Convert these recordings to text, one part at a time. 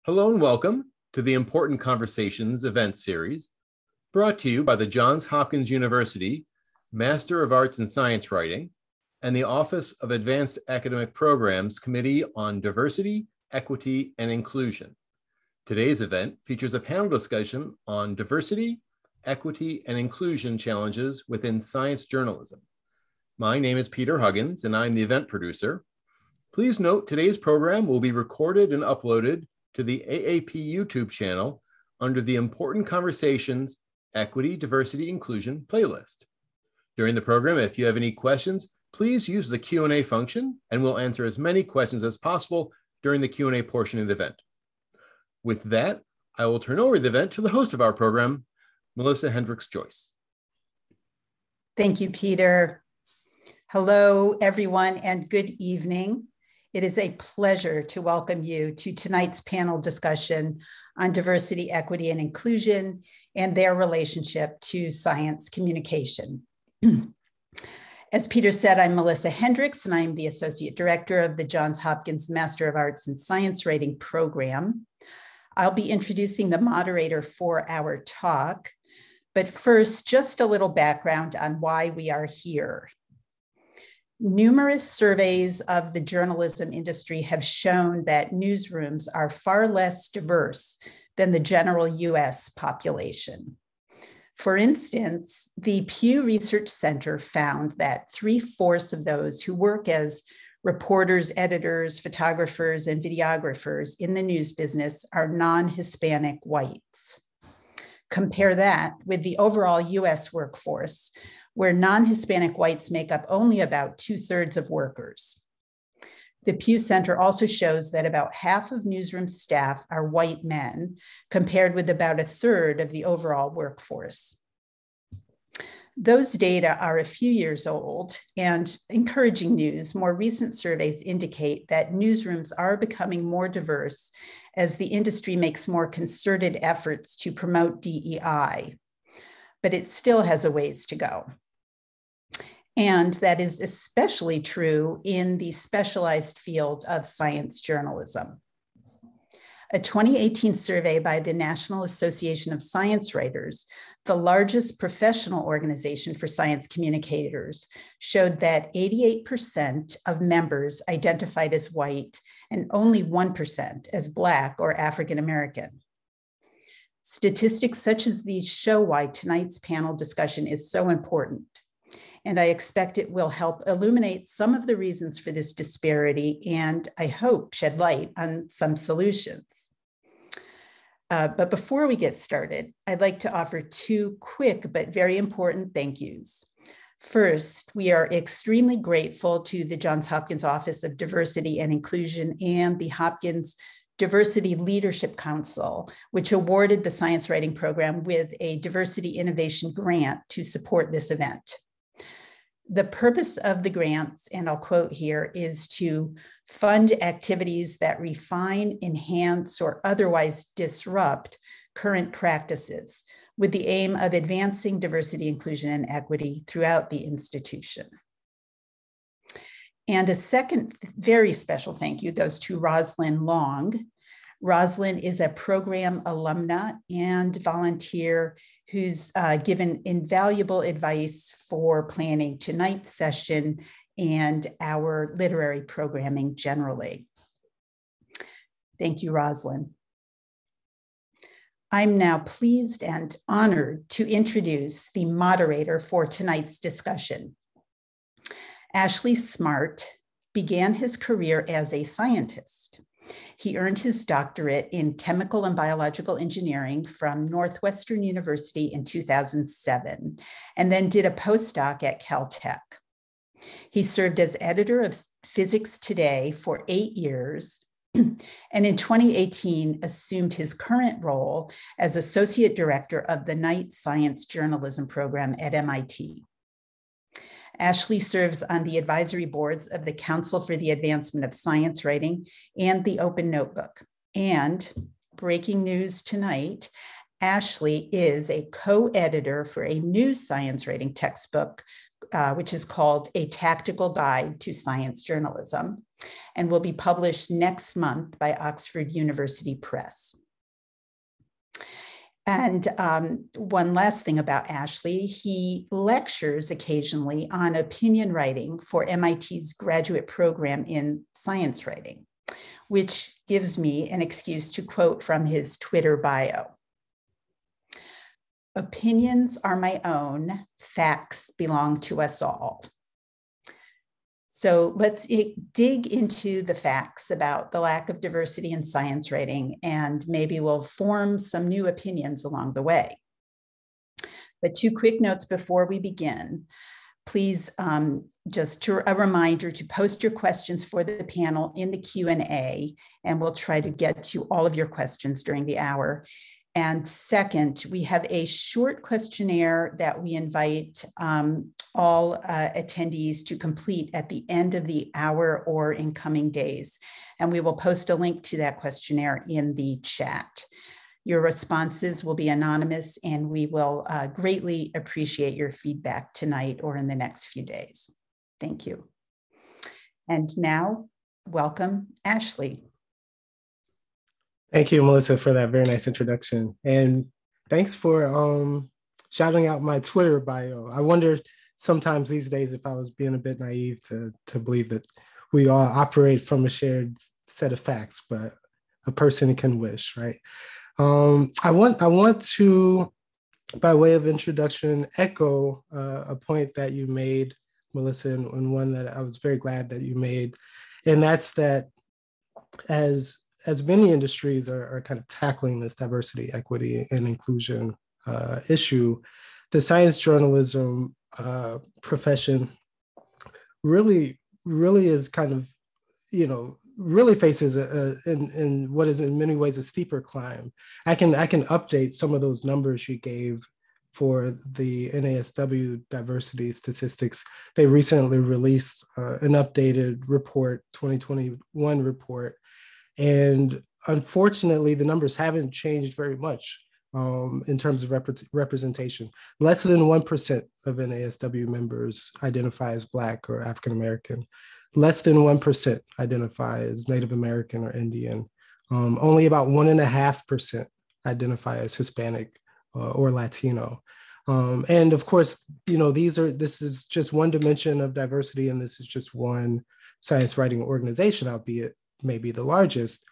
Hello and welcome to the Important Conversations event series, brought to you by the Johns Hopkins University Master of Arts in Science Writing and the Office of Advanced Academic Programs Committee on Diversity, Equity, and Inclusion. Today's event features a panel discussion on diversity, equity, and inclusion challenges within science journalism. My name is Peter Huggins, and I'm the event producer. Please note today's program will be recorded and uploaded to the AAP YouTube channel under the Important Conversations Equity, Diversity, Inclusion playlist. During the program, if you have any questions, please use the Q&A function and we'll answer as many questions as possible during the Q&A portion of the event. With that, I will turn over the event to the host of our program, Melissa Hendricks-Joyce. Thank you, Peter. Hello, everyone, and good evening. It is a pleasure to welcome you to tonight's panel discussion on diversity, equity, and inclusion and their relationship to science communication. As Peter said, I'm Melissa Hendricks, and I'm the Associate Director of the Johns Hopkins Master of Arts in Science Writing program. I'll be introducing the moderator for our talk, but first, just a little background on why we are here. Numerous surveys of the journalism industry have shown that newsrooms are far less diverse than the general US population. For instance, the Pew Research Center found that 3/4 of those who work as reporters, editors, photographers, and videographers in the news business are non-Hispanic whites. Compare that with the overall US workforce, where non-Hispanic whites make up only about 2/3 of workers. The Pew Center also shows that about half of newsroom staff are white men, compared with about 1/3 of the overall workforce. Those data are a few years old, and encouraging news, more recent surveys indicate that newsrooms are becoming more diverse as the industry makes more concerted efforts to promote DEI, but it still has a ways to go. And that is especially true in the specialized field of science journalism. A 2018 survey by the National Association of Science Writers, the largest professional organization for science communicators, showed that 88% of members identified as white and only 1% as Black or African American. Statistics such as these show why tonight's panel discussion is so important, and I expect it will help illuminate some of the reasons for this disparity and, I hope, shed light on some solutions. But before we get started, I'd like to offer two quick but very important thank yous. First, we are extremely grateful to the Johns Hopkins Office of Diversity and Inclusion and the Hopkins Diversity Leadership Council, which awarded the science writing program with a diversity innovation grant to support this event. The purpose of the grants, and I'll quote here, is to fund activities that refine, enhance, or otherwise disrupt current practices with the aim of advancing diversity, inclusion, and equity throughout the institution. And a second very special thank you goes to Rosalind Long. Rosalind is a program alumna and volunteer who's given invaluable advice for planning tonight's session and our literary programming generally. Thank you, Rosalind. I'm now pleased and honored to introduce the moderator for tonight's discussion. Ashley Smart began his career as a scientist. He earned his doctorate in chemical and biological engineering from Northwestern University in 2007, and then did a postdoc at Caltech. He served as editor of Physics Today for 8 years, and in 2018 assumed his current role as associate director of the Knight Science Journalism program at MIT. Ashley serves on the advisory boards of the Council for the Advancement of Science Writing and the Open Notebook. And breaking news tonight, Ashley is a co-editor for a new science writing textbook, which is called A Tactical Guide to Science Journalism. and will be published next month by Oxford University Press. And one last thing about Ashley, he lectures occasionally on opinion writing for MIT's graduate program in science writing, which gives me an excuse to quote from his Twitter bio. "Opinions are my own, facts belong to us all." So let's dig into the facts about the lack of diversity in science writing, and maybe we'll form some new opinions along the way. But two quick notes before we begin. Please, just a reminder to post your questions for the panel in the Q&A, and we'll try to get to all of your questions during the hour. And second, we have a short questionnaire that we invite all attendees to complete at the end of the hour or in coming days. And we will post a link to that questionnaire in the chat. Your responses will be anonymous, and we will greatly appreciate your feedback tonight or in the next few days. Thank you. And now, welcome, Ashley. Thank you, Melissa, for that very nice introduction. And thanks for shouting out my Twitter bio. I wonder sometimes these days if I was being a bit naive to believe that we all operate from a shared set of facts, but a person can wish, right? I want to, by way of introduction, echo a point that you made, Melissa, and one that I was very glad that you made. And that's that as many industries are kind of tackling this diversity, equity, and inclusion issue, the science journalism profession really is kind of, really faces in what is in many ways a steeper climb. I can update some of those numbers you gave for the NASW diversity statistics. They recently released an updated report, 2021 report. And unfortunately, the numbers haven't changed very much in terms of representation. Less than 1% of NASW members identify as Black or African-American. Less than 1% identify as Native American or Indian. Only about 1.5% identify as Hispanic or Latino. And of course, this is just one dimension of diversity, and this is just one science writing organization, albeit maybe the largest.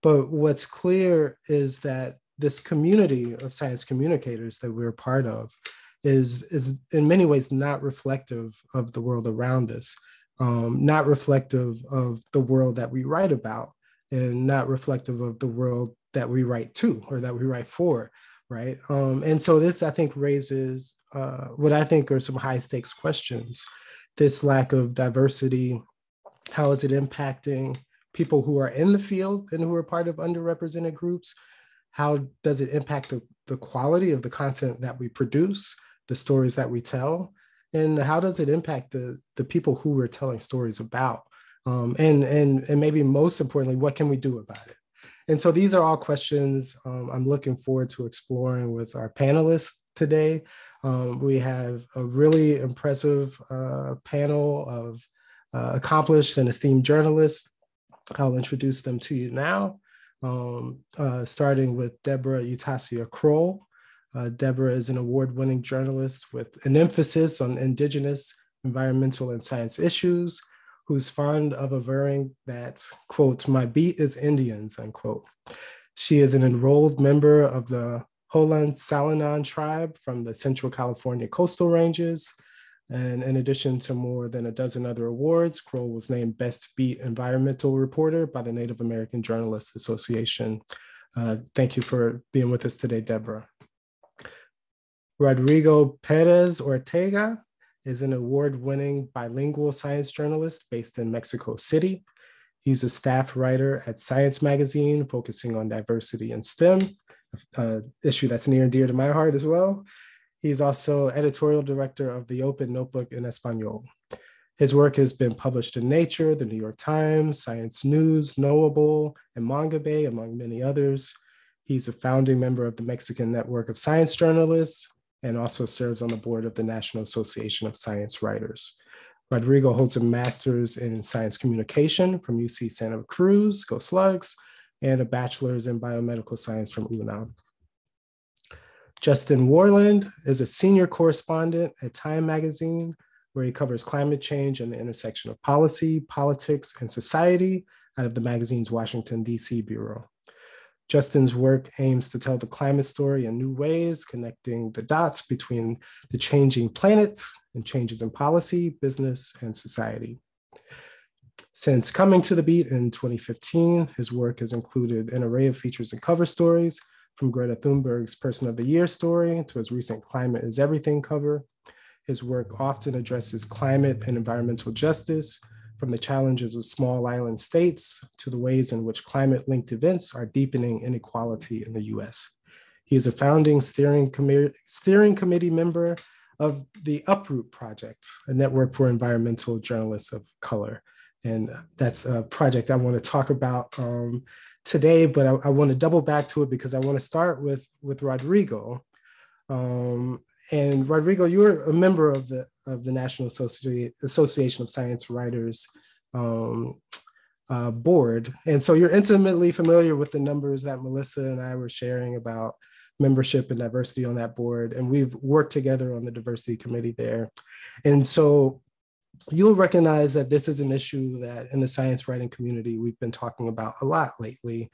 But what's clear is that this community of science communicators that we're part of is in many ways not reflective of the world around us, not reflective of the world that we write about, and not reflective of the world that we write to or that we write for, right? And so this, I think, raises what I think are some high stakes questions. This lack of diversity, how is it impacting people who are in the field and who are part of underrepresented groups? How does it impact the quality of the content that we produce, the stories that we tell? And how does it impact the people who we're telling stories about? And maybe most importantly, what can we do about it? And so these are all questions I'm looking forward to exploring with our panelists today. We have a really impressive panel of accomplished and esteemed journalists. I'll introduce them to you now, starting with Debra Krol. Debra is an award-winning journalist with an emphasis on Indigenous, environmental, and science issues, who's fond of averring that, quote, "my beat is Indians," unquote. She is an enrolled member of the Holan-Salinan tribe from the Central California coastal ranges. And in addition to more than a dozen other awards, Krol was named Best Beat Environmental Reporter by the Native American Journalists Association. Thank you for being with us today, Debra. Rodrigo Pérez Ortega is an award-winning bilingual science journalist based in Mexico City. He's a staff writer at Science Magazine, focusing on diversity in STEM, an issue that's near and dear to my heart as well. He's also editorial director of the Open Notebook in Espanol. His work has been published in Nature, the New York Times, Science News, Knowable, and Manga Bay, among many others. He's a founding member of the Mexican Network of Science Journalists and also serves on the board of the National Association of Science Writers. Rodrigo holds a master's in science communication from UC Santa Cruz, go Slugs, and a bachelor's in biomedical science from UNAM. Justin Worland is a senior correspondent at Time magazine, where he covers climate change and the intersection of policy, politics, and society out of the magazine's Washington, D.C. bureau. Justin's work aims to tell the climate story in new ways, connecting the dots between the changing planet and changes in policy, business, and society. Since coming to the beat in 2015, his work has included an array of features and cover stories, from Greta Thunberg's Person of the Year story to his recent Climate is Everything cover. His work often addresses climate and environmental justice, from the challenges of small island states to the ways in which climate-linked events are deepening inequality in the US. He is a founding steering committee member of the Uproot Project, a network for environmental journalists of color. And that's a project I want to talk about today, but I want to double back to it because I want to start with Rodrigo. And Rodrigo, you're a member of the National Association of Science Writers board. And so you're intimately familiar with the numbers that Melissa and I were sharing about membership and diversity on that board. And we've worked together on the diversity committee there. And so you'll recognize that this is an issue that in the science writing community, we've been talking about a lot lately.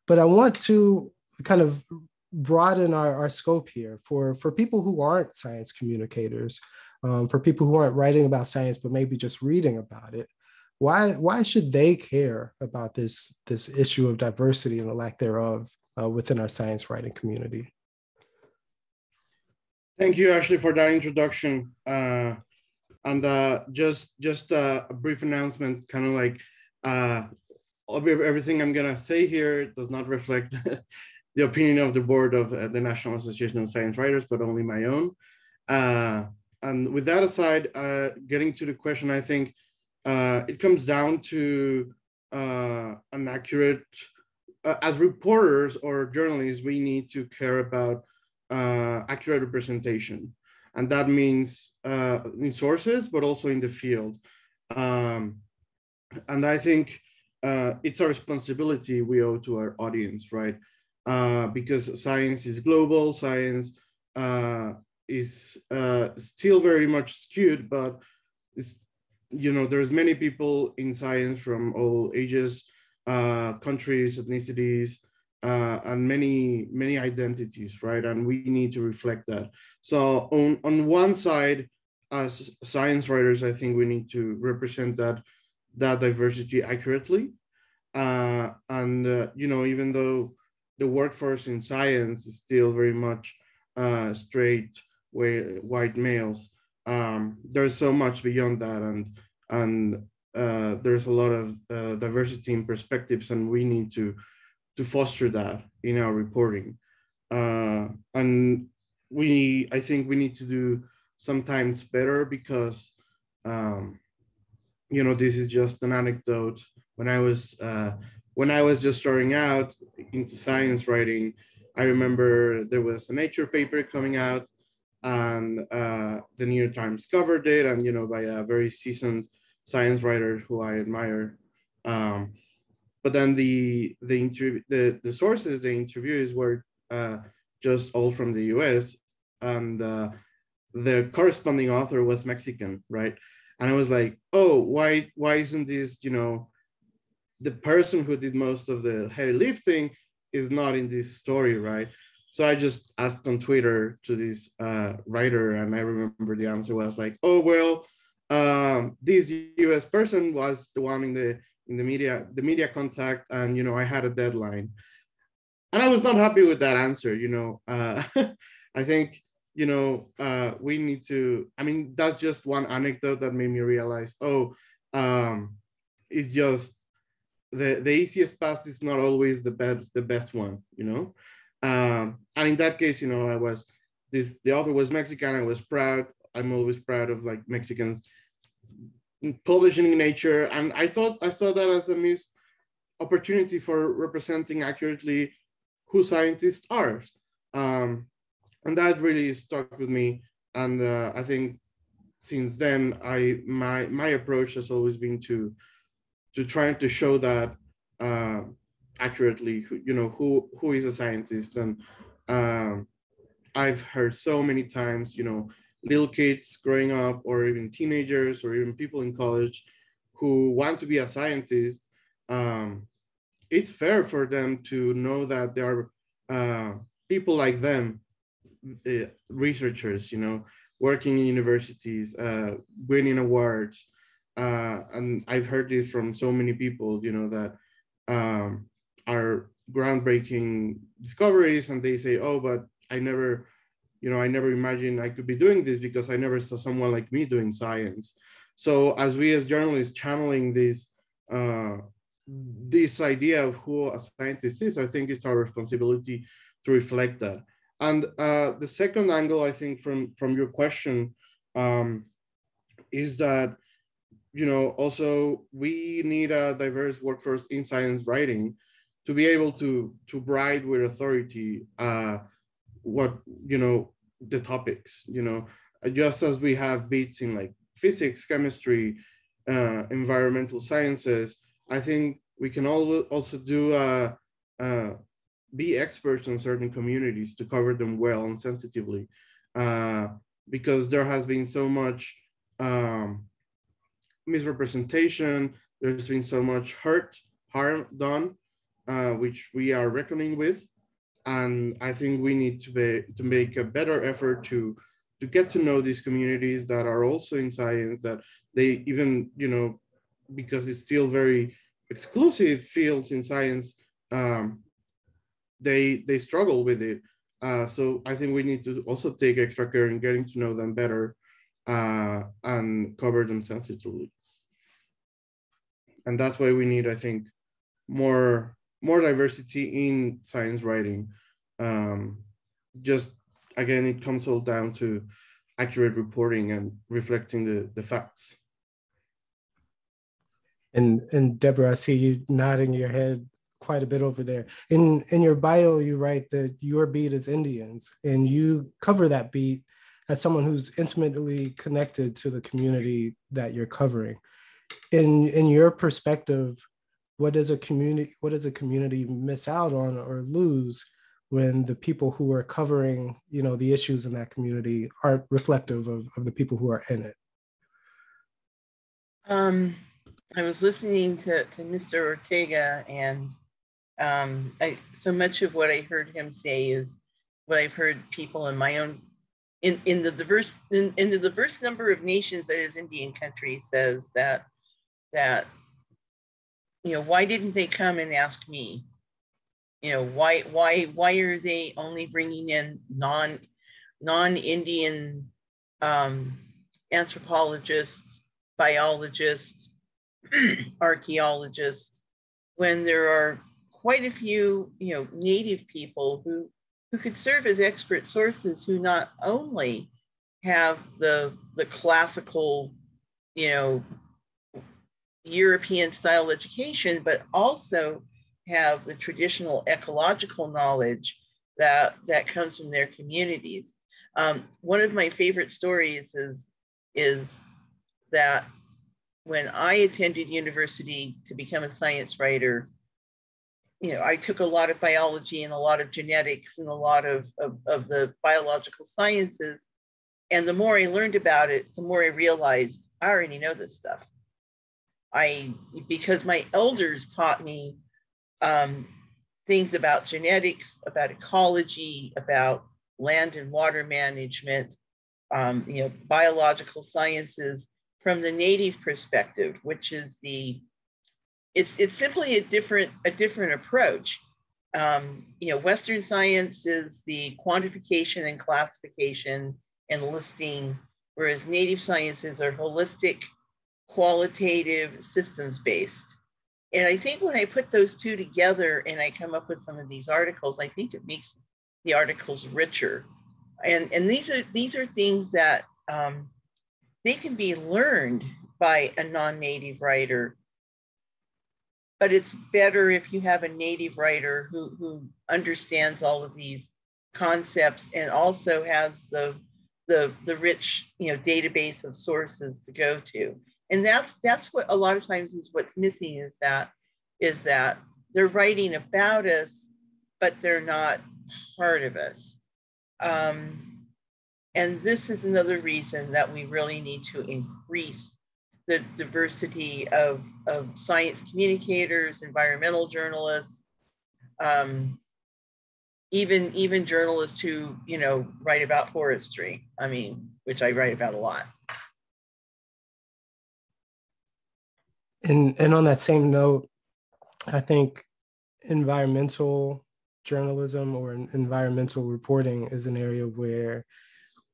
But I want to kind of broaden our scope here for people who aren't science communicators, for people who aren't writing about science, but maybe just reading about it. Why should they care about this issue of diversity and the lack thereof within our science writing community? Thank you, Ashley, for that introduction. And just a brief announcement, kind of like everything I'm gonna say here does not reflect the opinion of the board of the National Association of Science Writers, but only my own. And with that aside, getting to the question, I think it comes down to an accurate, as reporters or journalists, we need to care about accurate representation. And that means in sources, but also in the field. And I think it's a responsibility we owe to our audience, right? Because science is global, science is still very much skewed, but it's, there's many people in science from all ages, countries, ethnicities, and many identities, right? And we need to reflect that. So on one side, as science writers, I think we need to represent that diversity accurately. Even though the workforce in science is still very much straight white males, there's so much beyond that, and there's a lot of diversity in perspectives, and we need to foster that in our reporting. And I think we need to do sometimes better because, this is just an anecdote. When I was just starting out into science writing, I remember there was a Nature paper coming out, and the New York Times covered it, and by a very seasoned science writer who I admire. But then the sources, the interviews were just all from the US, and the corresponding author was Mexican, right? And I was like, oh, why isn't this, the person who did most of the heavy lifting is not in this story, right? So I just asked on Twitter to this writer, and I remember the answer was like, oh, well, this US person was the one in the media contact, and I had a deadline, and I was not happy with that answer. I think we need to. I mean, that's just one anecdote that made me realize, it's just the easiest path is not always the best one. And in that case, the author was Mexican. I was proud. I'm always proud of like Mexicans publishing in Nature, and I saw that as a missed opportunity for representing accurately who scientists are, and that really stuck with me. And I think since then, my approach has always been to trying to show that accurately, who is a scientist. And I've heard so many times, little kids growing up, or even teenagers, or even people in college who want to be a scientist. It's fair for them to know that there are people like them, researchers, working in universities, winning awards. And I've heard this from so many people, that are groundbreaking discoveries, and they say, oh, but I never imagined I could be doing this because I never saw someone like me doing science. So as we as journalists channeling this idea of who a scientist is, I think it's our responsibility to reflect that. And the second angle, I think, from your question, is that, also we need a diverse workforce in science writing to be able to write with authority the topics, just as we have beats in like physics, chemistry, environmental sciences. I think we can also do be experts in certain communities to cover them well and sensitively, because there has been so much misrepresentation. There's been so much harm done, which we are reckoning with. And I think we need to make a better effort to get to know these communities that are also in science, that they even, because it's still very exclusive fields in science, they struggle with it. So I think we need to also take extra care in getting to know them better, and cover them sensitively. And that's why we need, I think, more diversity in science writing. Just again, it comes all down to accurate reporting and reflecting the facts. And Debra, I see you nodding your head quite a bit over there. In your bio, you write that your beat is Indians, and you cover that beat as someone who's intimately connected to the community that you're covering. In your perspective, what does a community miss out on or lose when the people who are covering, the issues in that community aren't reflective of the people who are in it? I was listening to Mr. Ortega, and so much of what I heard him say is what I've heard people in my own in the diverse number of nations that is Indian country says that why didn't they come and ask me? Why are they only bringing in non-Indian anthropologists, biologists, archaeologists, when there are quite a few native people who could serve as expert sources, who not only have the classical European style education, but also have the traditional ecological knowledge that comes from their communities. One of my favorite stories is that when I attended university to become a science writer, I took a lot of biology and a lot of genetics and a lot of the biological sciences. And the more I learned about it, the more I realized I already know this stuff. Because my elders taught me things about genetics, about ecology, about land and water management, biological sciences from the native perspective, which is it's simply a different approach. Western science is the quantification and classification and listing, whereas native sciences are holistic, qualitative, systems-based. And I think when I put those two together and I come up with some of these articles, I think it makes the articles richer. And these are things that they can be learned by a non-native writer, but it's better if you have a native writer who understands all of these concepts and also has the the rich, database of sources to go to. And that's what a lot of times is what's missing, is that they're writing about us, but they're not part of us. And this is another reason that we really need to increase the diversity of science communicators, environmental journalists, even journalists who, write about forestry, which I write about a lot. And on that same note, I think environmental journalism or environmental reporting is an area where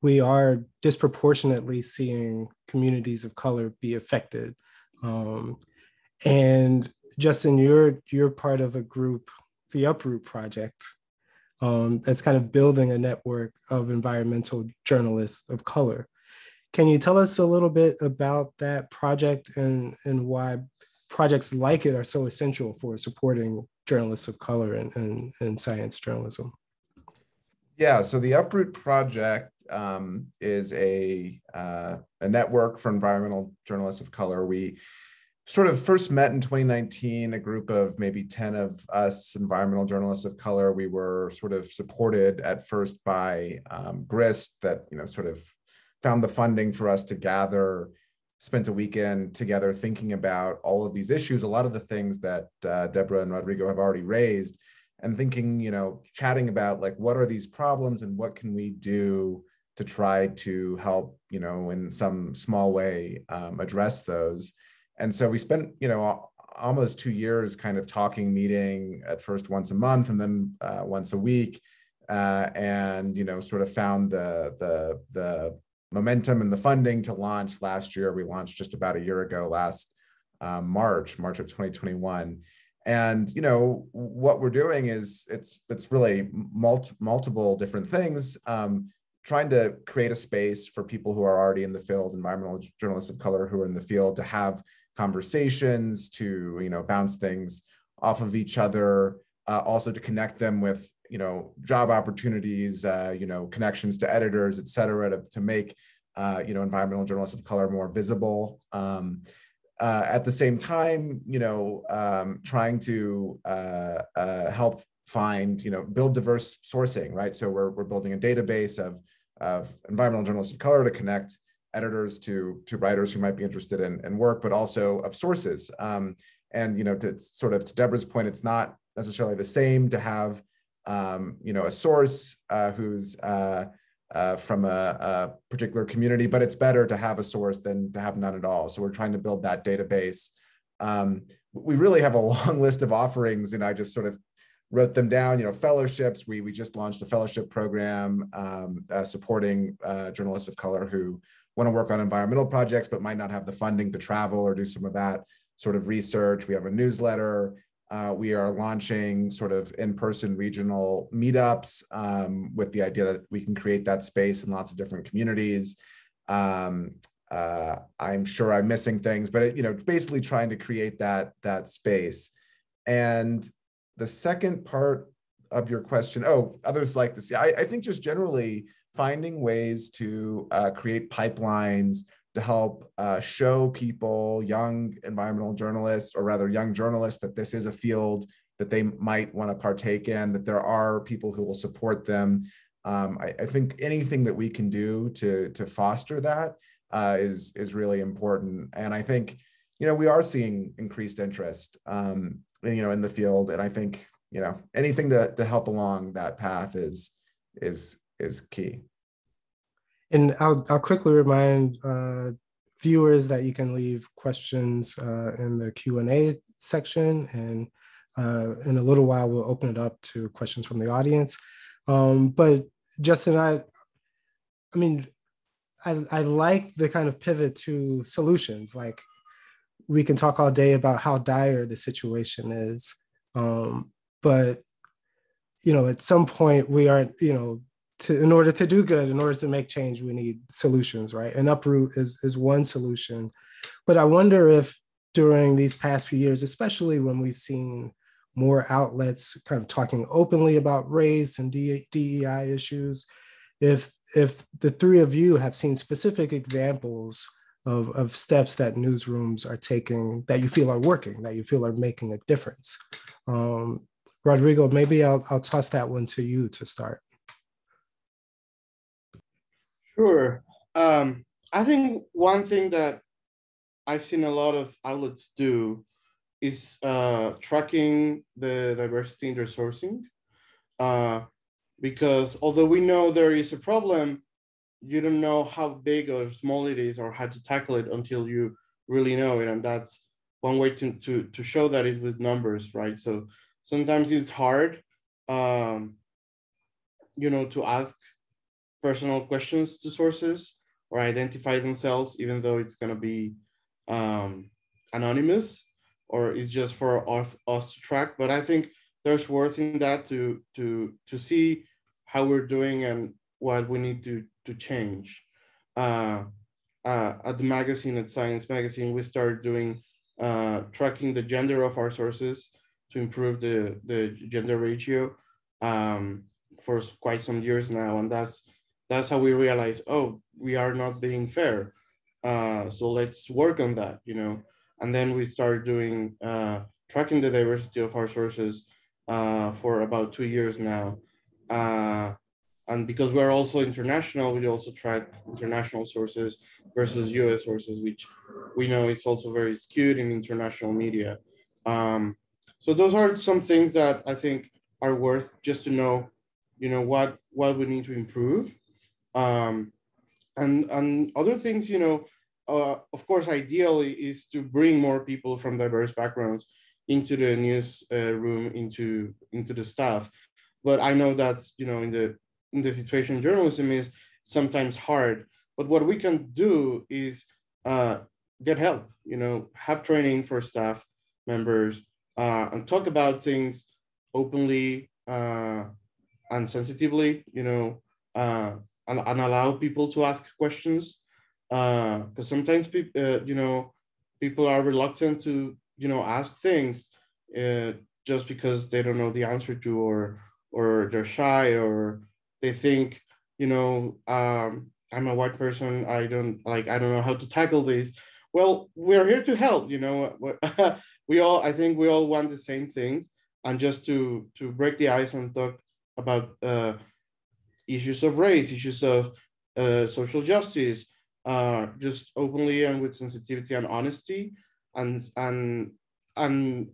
we are disproportionately seeing communities of color be affected. And Justin, you're part of a group, the Uproot Project, that's kind of building a network of environmental journalists of color. Can you tell us a little bit about that project and why projects like it are so essential for supporting journalists of color in science journalism? Yeah, so the Uproot Project is a network for environmental journalists of color. We sort of first met in 2019, a group of maybe 10 of us environmental journalists of color. We were sort of supported at first by GRIST that, sort of found the funding for us to gather, spent a weekend together thinking about all of these issues, a lot of the things that Debra and Rodrigo have already raised, and thinking, chatting about like, what are these problems and what can we do to try to help, in some small way address those. And so we spent, almost 2 years kind of talking, meeting at first once a month and then once a week, and, sort of found the momentum and the funding to launch last year. We launched just about a year ago, last March of 2021. And, what we're doing is it's really multiple different things, trying to create a space for people who are already in the field, environmental journalists of color who are in the field, to have conversations, to, bounce things off of each other, also to connect them with, job opportunities, connections to editors, et cetera, to make, environmental journalists of color more visible. At the same time, trying to help find, build diverse sourcing, right? So we're building a database of environmental journalists of color to connect editors to writers who might be interested in work, but also of sources. And, to sort of, to Debra's point, it's not necessarily the same to have, a source who's from a particular community, but it's better to have a source than to have none at all. So we're trying to build that database. We really have a long list of offerings, and I just sort of wrote them down. Fellowships. We just launched a fellowship program supporting journalists of color who want to work on environmental projects, but might not have the funding to travel or do some of that sort of research. We have a newsletter. We are launching sort of in-person regional meetups with the idea that we can create that space in lots of different communities. I'm sure I'm missing things, but basically trying to create that space. And the second part of your question, others like this. I think just generally finding ways to create pipelines to help show people, young environmental journalists, or rather young journalists, that this is a field that they might want to partake in, that there are people who will support them. I think anything that we can do to foster that is really important. And I think, we are seeing increased interest, in the field. And I think, anything to help along that path is key. And I'll quickly remind viewers that you can leave questions in the Q&A section, and in a little while we'll open it up to questions from the audience. But Justin, I like the kind of pivot to solutions. Like, we can talk all day about how dire the situation is, but at some point we are, in order to do good, in order to make change, we need solutions, right? And Uproot is one solution. But I wonder if during these past few years, especially when we've seen more outlets kind of talking openly about race and DEI issues, if the three of you have seen specific examples of steps that newsrooms are taking that you feel are working, that you feel are making a difference. Rodrigo, maybe I'll toss that one to you to start. Sure. I think one thing that I've seen a lot of outlets do is tracking the diversity in their sourcing. Because although we know there is a problem, you don't know how big or small it is or how to tackle it until you really know it. And that's one way to show that is with numbers, right? So sometimes it's hard, to ask personal questions to sources or identify themselves, even though it's going to be anonymous or it's just for us to track. But I think there's worth in that to see how we're doing and what we need to change. At the magazine, at Science Magazine, we started doing tracking the gender of our sources to improve the gender ratio for quite some years now, and that's how we realized, oh, we are not being fair. So let's work on that, And then we started doing tracking the diversity of our sources for about 2 years now. And because we're also international, we also track international sources versus US sources, which we know is also very skewed in international media. So those are some things that I think are worth just to know, what we need to improve. And other things, of course, ideally is to bring more people from diverse backgrounds into the news room, into the staff. But I know that's, in the situation journalism is sometimes hard. But what we can do is get help, have training for staff members and talk about things openly and sensitively, and allow people to ask questions. Because sometimes people are reluctant to, ask things just because they don't know the answer to, or they're shy, or they think, I'm a white person, I don't know how to tackle this. Well, we're here to help, I think we all want the same things, and just to break the ice and talk about issues of race, issues of social justice, just openly and with sensitivity and honesty, and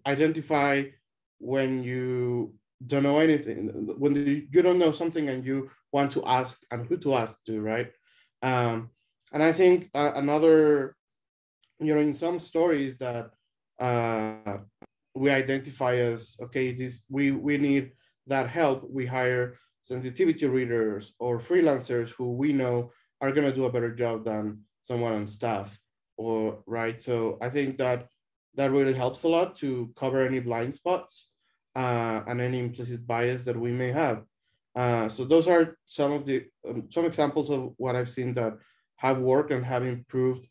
identify when you don't know anything, when you don't know something and you want to ask and who to ask to, right? And I think another, in some stories that we identify as, okay, we need that help, we hire sensitivity readers or freelancers who we know are going to do a better job than someone on staff, right? So I think that really helps a lot to cover any blind spots and any implicit bias that we may have. So those are some of the some examples of what I've seen that have worked and have improved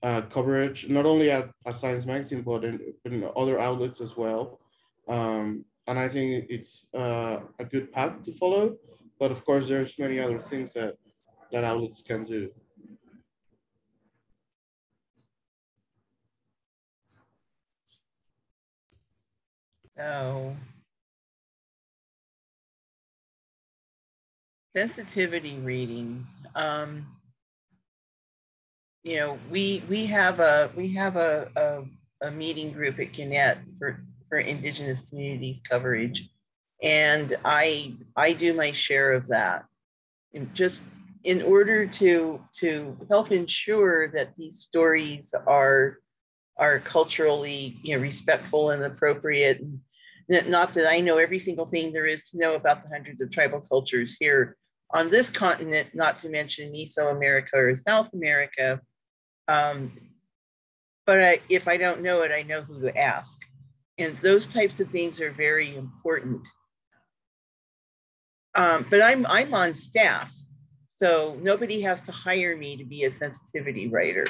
coverage, not only at Science Magazine, but in other outlets as well. And I think it's a good path to follow. But of course, there's many other things that outlets can do. So sensitivity readings. We have a meeting group at Gannett for Indigenous communities coverage, and I do my share of that, and just in order to help ensure that these stories are culturally respectful and appropriate. And not that I know every single thing there is to know about the hundreds of tribal cultures here on this continent, not to mention Mesoamerica or South America. But if I don't know it, I know who to ask. And those types of things are very important. But I'm on staff, so nobody has to hire me to be a sensitivity writer.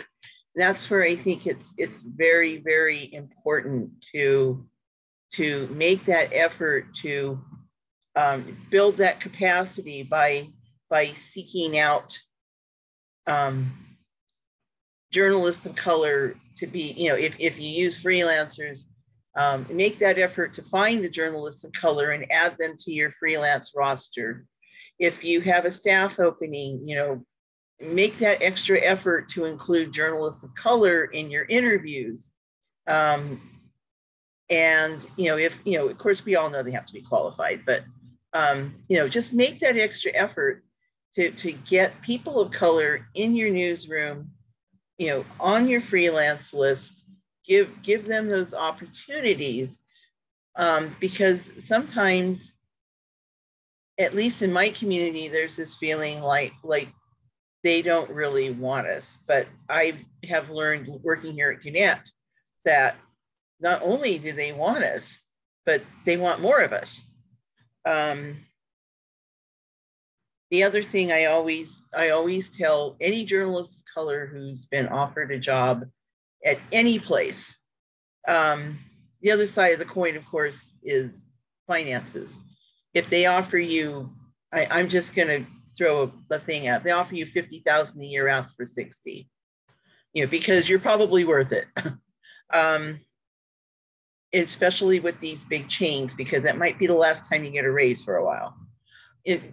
That's where I think it's very, very important to make that effort to build that capacity by by seeking out journalists of color to be, if you use freelancers, make that effort to find the journalists of color and add them to your freelance roster. If you have a staff opening, make that extra effort to include journalists of color in your interviews. And, of course, we all know they have to be qualified, but, just make that extra effort to get people of color in your newsroom, on your freelance list, give them those opportunities, because sometimes, at least in my community, there's this feeling like they don't really want us. But I have learned working here at Gannett that not only do they want us, but they want more of us. The other thing I always tell any journalist of color who's been offered a job at any place, the other side of the coin, of course, is finances. If they offer you, I'm just going to throw the thing out. If they offer you $50,000 a year, ask for 60, because you're probably worth it. Especially with these big chains, because that might be the last time you get a raise for a while.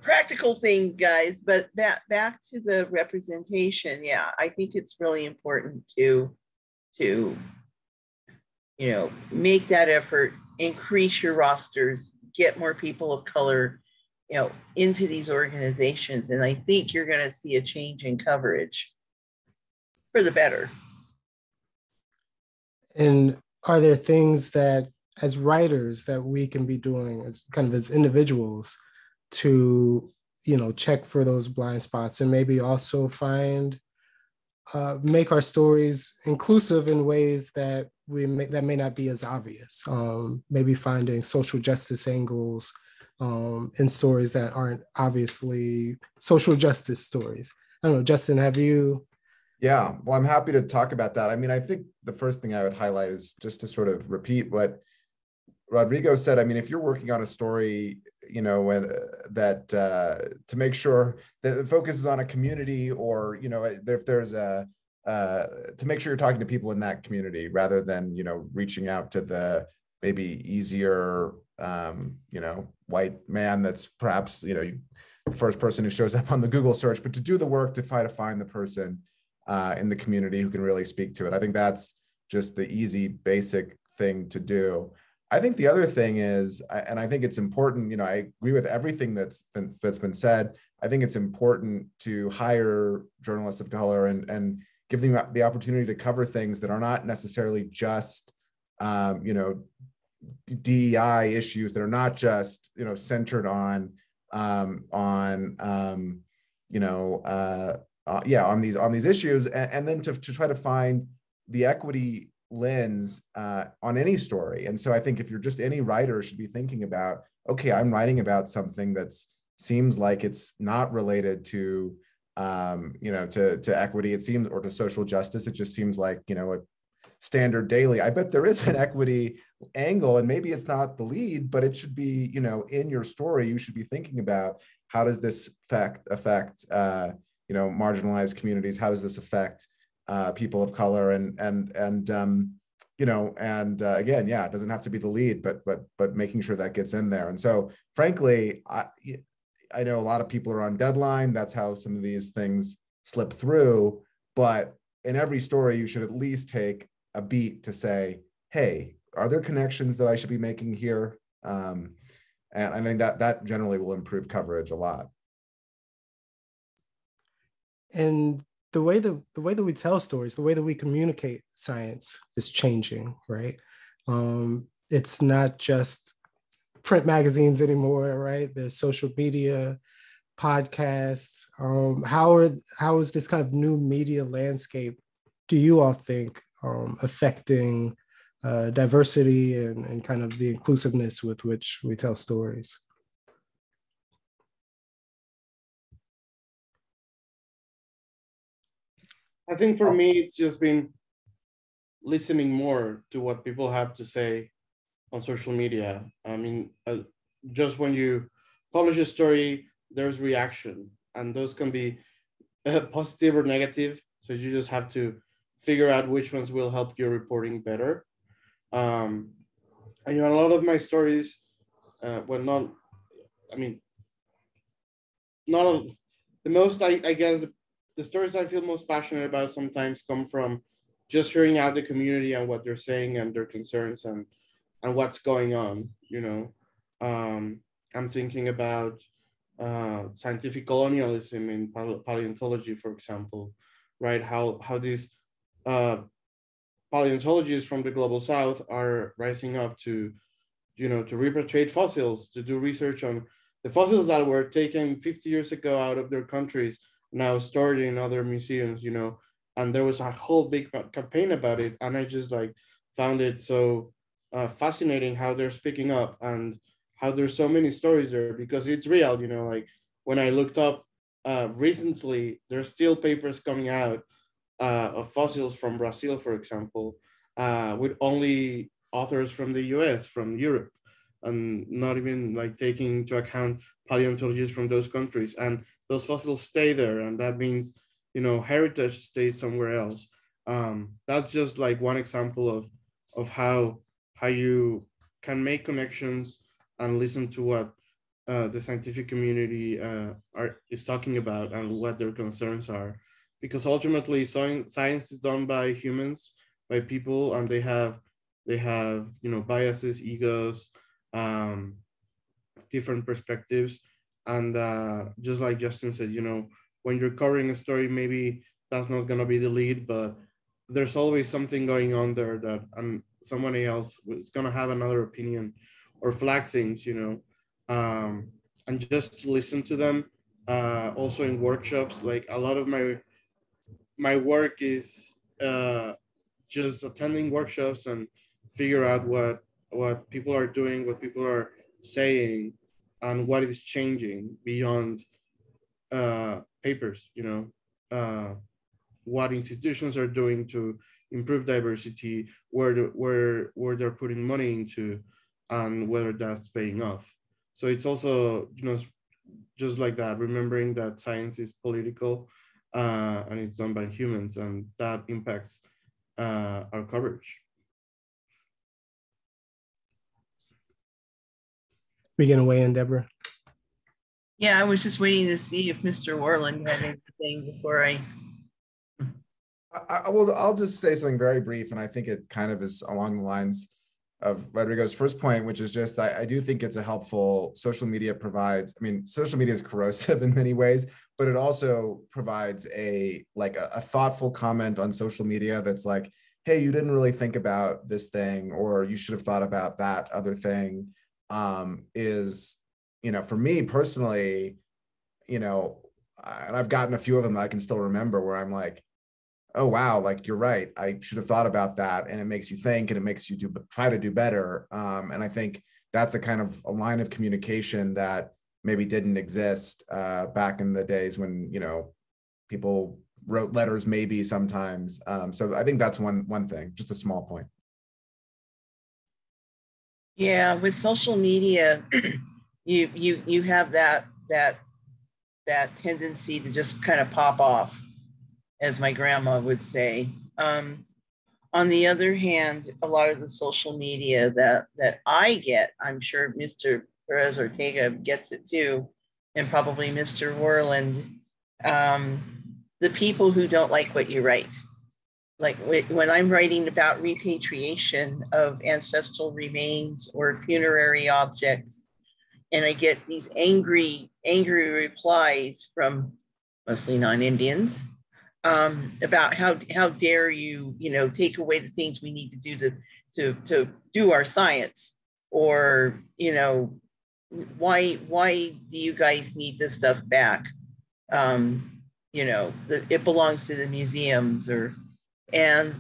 Practical things, guys, but back to the representation. Yeah, I think it's really important to make that effort, increase your rosters, get more people of color, into these organizations. And I think you're going to see a change in coverage for the better. And are there things that, as writers, that we can be doing as individuals to, check for those blind spots, and maybe also make our stories inclusive in ways that that may not be as obvious? Maybe finding social justice angles in stories that aren't obviously social justice stories. I don't know, Justin, have you? Yeah, well, I'm happy to talk about that. I mean, I think the first thing I would highlight is just to sort of repeat what Rodrigo said. I mean, if you're working on a story, to make sure that it focuses on a community, or, if there's to make sure you're talking to people in that community rather than, reaching out to the maybe easier, white man that's perhaps, the first person who shows up on the Google search, but to do the work to try to find the person in the community who can really speak to it. I think that's just the easy, basic thing to do. I think the other thing is, and I think it's important, I agree with everything that's been said. I think it's important to hire journalists of color and give them the opportunity to cover things that are not necessarily just, DEI issues, that are not just, centered on these issues, and then to try to find the equity lens on any story. And so I think if you're just any writer, should be thinking about, okay, I'm writing about something that seems like it's not related to to equity, it seems, or to social justice. It just seems like, a standard daily. I bet there is an equity angle, and maybe it's not the lead, but it should be, in your story, you should be thinking about, how does this affect marginalized communities? How does this affect people of color? Again, it doesn't have to be the lead, but making sure that gets in there. And so, frankly, I know a lot of people are on deadline. That's how some of these things slip through. But in every story, you should at least take a beat to say, hey, are there connections that I should be making here? And I think that generally will improve coverage a lot. And the way that we tell stories, the way that we communicate science is changing, right? It's not just print magazines anymore, right? There's social media, podcasts. How is this kind of new media landscape, do you all think, affecting diversity and kind of the inclusiveness with which we tell stories? I think for me, it's just been listening more to what people have to say on social media. I mean, just when you publish a story, there's reaction. and those can be positive or negative. So you just have to figure out which ones will help your reporting better. And you know, a lot of my stories, not the most, I guess, the stories I feel most passionate about sometimes come from just hearing out the community and what they're saying and their concerns and what's going on, you know. I'm thinking about scientific colonialism in paleontology, for example, right? How these paleontologists from the global south are rising up to, you know, to repatriate fossils, to do research on the fossils that were taken 50 years ago out of their countries, now stored in other museums, you know. And there was a whole big campaign about it. And I just like found it so fascinating how they're speaking up and how there's so many stories there, because it's real, you know. Like when I looked up recently, there's still papers coming out of fossils from Brazil, for example, with only authors from the US, from Europe, and not even like taking into account paleontologists from those countries. And those fossils stay there, and that means, you know, heritage stays somewhere else. That's just like one example of how you can make connections and listen to what the scientific community is talking about and what their concerns are. Because ultimately science is done by humans, by people, and they have, you know, biases, egos, different perspectives. And just like Justin said, you know, when you're covering a story, maybe that's not going to be the lead, but there's always something going on there that someone else is going to have another opinion or flag things, you know, and just listen to them. Also in workshops, like a lot of my work is just attending workshops and figure out what people are doing, what people are saying, and what is changing beyond papers, you know, what institutions are doing to improve diversity, where they're putting money into, and whether that's paying off. So it's also, you know, just like that, remembering that science is political and it's done by humans, and that impacts our coverage. We gonna weigh in, Deborah? Yeah, I was just waiting to see if Mr. Worland had anything before I'll just say something very brief, and I think it kind of is along the lines of Rodrigo's first point, which is just I do think it's a helpful, social media provides, I mean, social media is corrosive in many ways, but it also provides a thoughtful comment on social media that's like, hey, you didn't really think about this thing, or you should have thought about that other thing, is, you know, for me personally, you know, and I've gotten a few of them that I can still remember where I'm like, oh, wow, like you're right, I should have thought about that. And it makes you think, and it makes you try to do better. And I think that's a kind of a line of communication that maybe didn't exist back in the days when, you know, people wrote letters maybe sometimes. So I think that's one thing, just a small point. Yeah, with social media, you have that tendency to just kind of pop off, as my grandma would say. On the other hand, a lot of the social media that I get, I'm sure Mr. Pérez Ortega gets it too, and probably Mr. Worland, the people who don't like what you write. Like when I'm writing about repatriation of ancestral remains or funerary objects, and I get these angry replies from mostly non-Indians, about how dare you, you know, take away the things we need to do to do our science, or, you know, why do you guys need this stuff back? You know, it belongs to the museums, and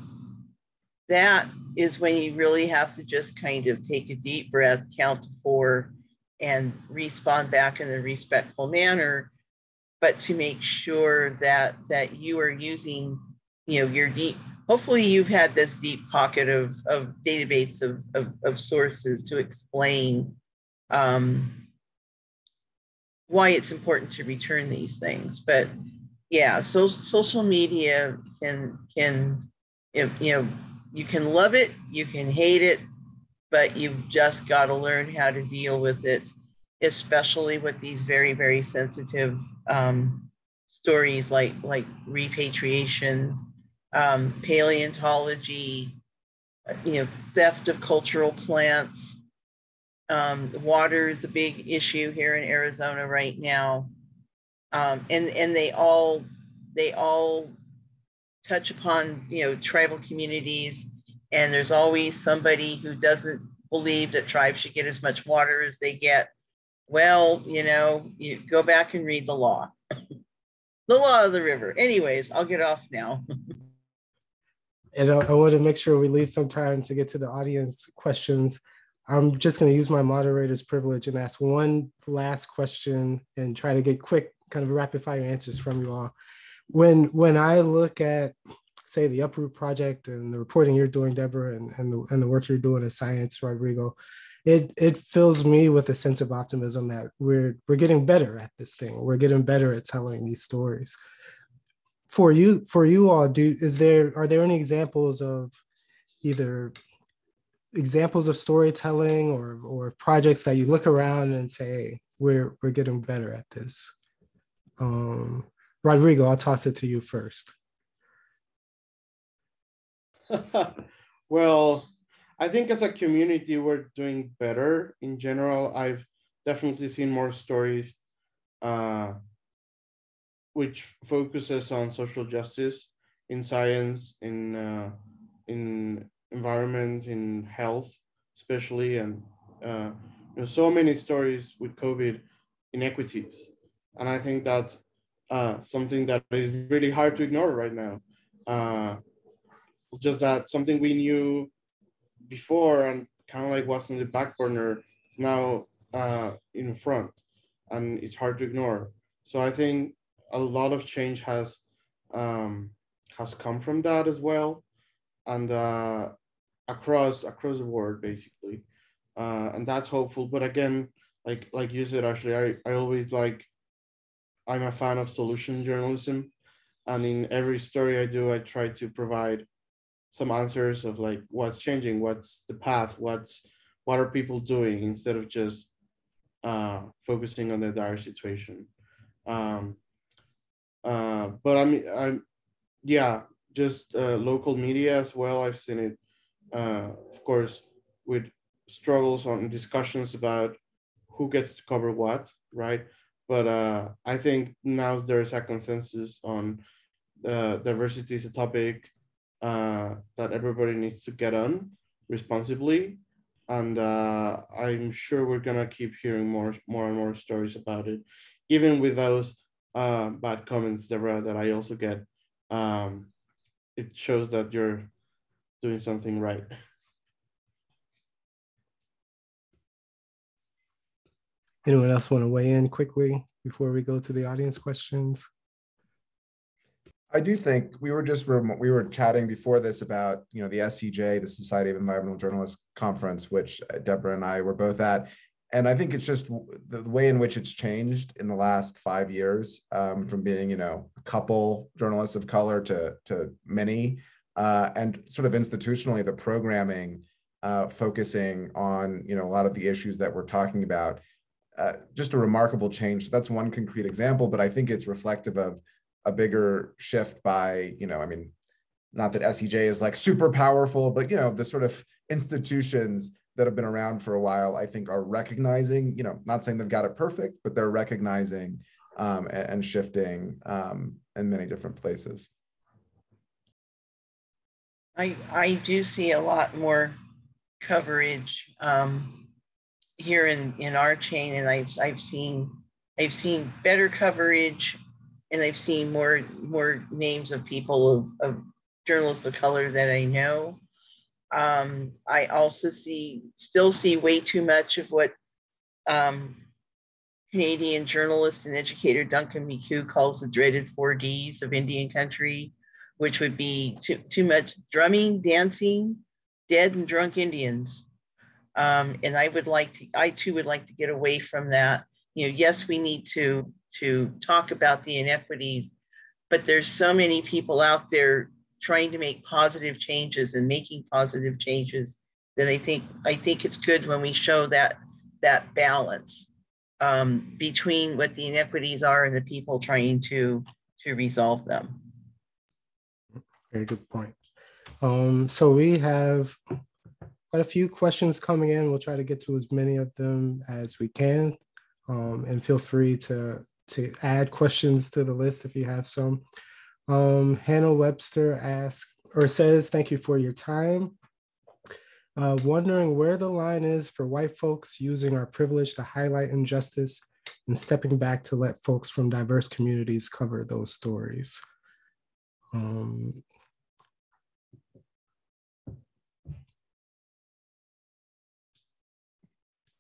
that is when you really have to just kind of take a deep breath, count to 4, and respond back in a respectful manner, but to make sure that you are using, you know, your deep, hopefully you've had this deep pocket of database of sources to explain why it's important to return these things. But yeah, so social media can you know, you can love it, you can hate it, but you've just got to learn how to deal with it, especially with these very, very sensitive stories like repatriation, paleontology, you know, theft of cultural plants. Water is a big issue here in Arizona right now, and they all touch upon, you know, tribal communities, and there's always somebody who doesn't believe that tribes should get as much water as they get. Well, you know, you go back and read the law. The law of the river. Anyways, I'll get off now. And I want to make sure we leave some time to get to the audience questions. I'm just going to use my moderator's privilege and ask one last question and try to get quick, kind of rapid fire answers from you all. When I look at, say, the Uproot Project and the reporting you're doing, Debra, and the work you're doing in science, Rodrigo, it fills me with a sense of optimism that we're getting better at this thing. We're getting better at telling these stories. For you all, are there any examples of either examples of storytelling or projects that you look around and say, hey, we're getting better at this? Rodrigo, I'll toss it to you first. Well, I think as a community, we're doing better. In general, I've definitely seen more stories which focuses on social justice in science, in environment, in health, especially, and so many stories with COVID inequities. And I think that's something that is really hard to ignore right now. Just that something we knew before and kind of like was in the back burner is now in front, and it's hard to ignore. So I think a lot of change has come from that as well, and across the board basically, and that's hopeful. But again, like you said, Ashley, I always I'm a fan of solution journalism, and in every story I do, I try to provide some answers of like what's changing, what's the path, what are people doing, instead of just focusing on the dire situation. But I'm yeah, just local media as well. I've seen it, of course, with struggles on discussions about who gets to cover what, right? But I think now there's a consensus on diversity is a topic that everybody needs to get on responsibly, and I'm sure we're gonna keep hearing more and more stories about it, even with those bad comments, Debra, that I also get. It shows that you're doing something right. Anyone else want to weigh in quickly before we go to the audience questions? I do think we were chatting before this about, the SCJ, the Society of Environmental Journalists Conference, which Debra and I were both at. And I think it's just the way in which it's changed in the last 5 years, from being, a couple journalists of color to many, and sort of institutionally the programming focusing on, a lot of the issues that we're talking about. Just a remarkable change. So that's one concrete example, but I think it's reflective of a bigger shift by, not that SEJ is like super powerful, but, the sort of institutions that have been around for a while, I think are recognizing, not saying they've got it perfect, but they're recognizing and shifting in many different places. I do see a lot more coverage here in our chain, and I've seen better coverage, and I've seen more names of people of journalists of color that I know. I also still see way too much of what Canadian journalist and educator Duncan McHugh calls the dreaded 4Ds of Indian country, which would be too much drumming, dancing, dead and drunk Indians. And I too would like to get away from that yes, we need to talk about the inequities, but there's so many people out there trying to make positive changes and making positive changes that I think it's good when we show that balance between what the inequities are and the people trying to resolve them. Very good point. So we have quite a few questions coming in. We'll try to get to as many of them as we can. And feel free to add questions to the list if you have some. Hannah Webster says, thank you for your time. Wondering where the line is for white folks using our privilege to highlight injustice and stepping back to let folks from diverse communities cover those stories.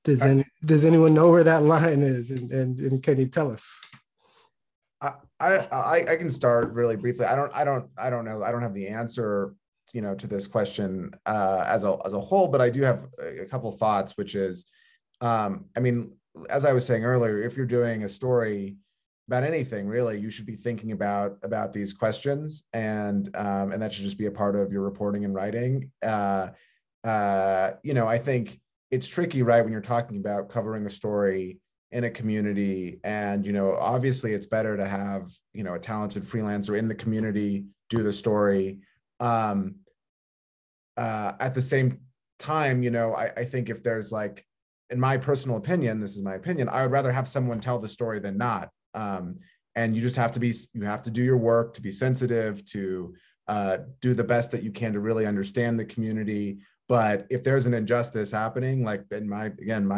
Does anyone know where that line is, and can you tell us? I can start really briefly. I don't know. I don't have the answer, to this question as a whole, but I do have a couple of thoughts, which is, as I was saying earlier, if you're doing a story about anything, really, you should be thinking about these questions, and that should just be a part of your reporting and writing. I think it's tricky, right, when you're talking about covering a story in a community, and obviously it's better to have a talented freelancer in the community do the story. At the same time, I think if there's, like, in my personal opinion, this is my opinion, I would rather have someone tell the story than not. And you just have to do your work to be sensitive, to do the best that you can to really understand the community. But if there's an injustice happening, like, in my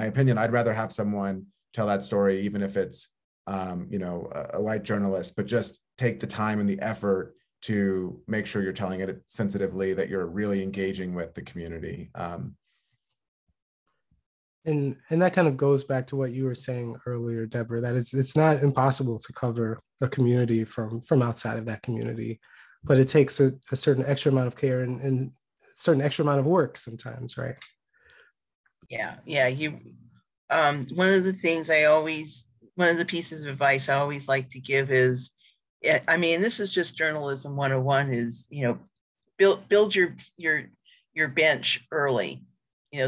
opinion, I'd rather have someone tell that story, even if it's, a white journalist, but just take the time and the effort to make sure you're telling it sensitively, that you're really engaging with the community. And that kind of goes back to what you were saying earlier, Deborah, that it's not impossible to cover a community from outside of that community, but it takes a certain extra amount of care and certain extra amount of work sometimes, right? Yeah. One of the pieces of advice I always like to give is, this is just journalism 101, is, build your bench early.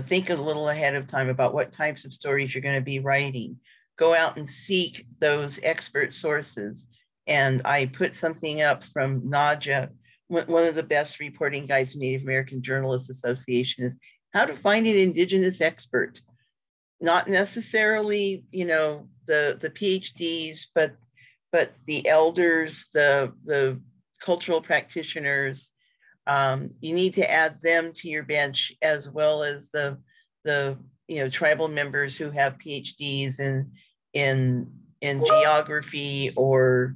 Think a little ahead of time about what types of stories you're going to be writing. Go out and seek those expert sources. And I put something up from Nadja, one of the best reporting guides in Native American Journalists Association, is how to find an Indigenous expert. Not necessarily, the PhDs, but the elders, the cultural practitioners. You need to add them to your bench, as well as the tribal members who have PhDs in geography or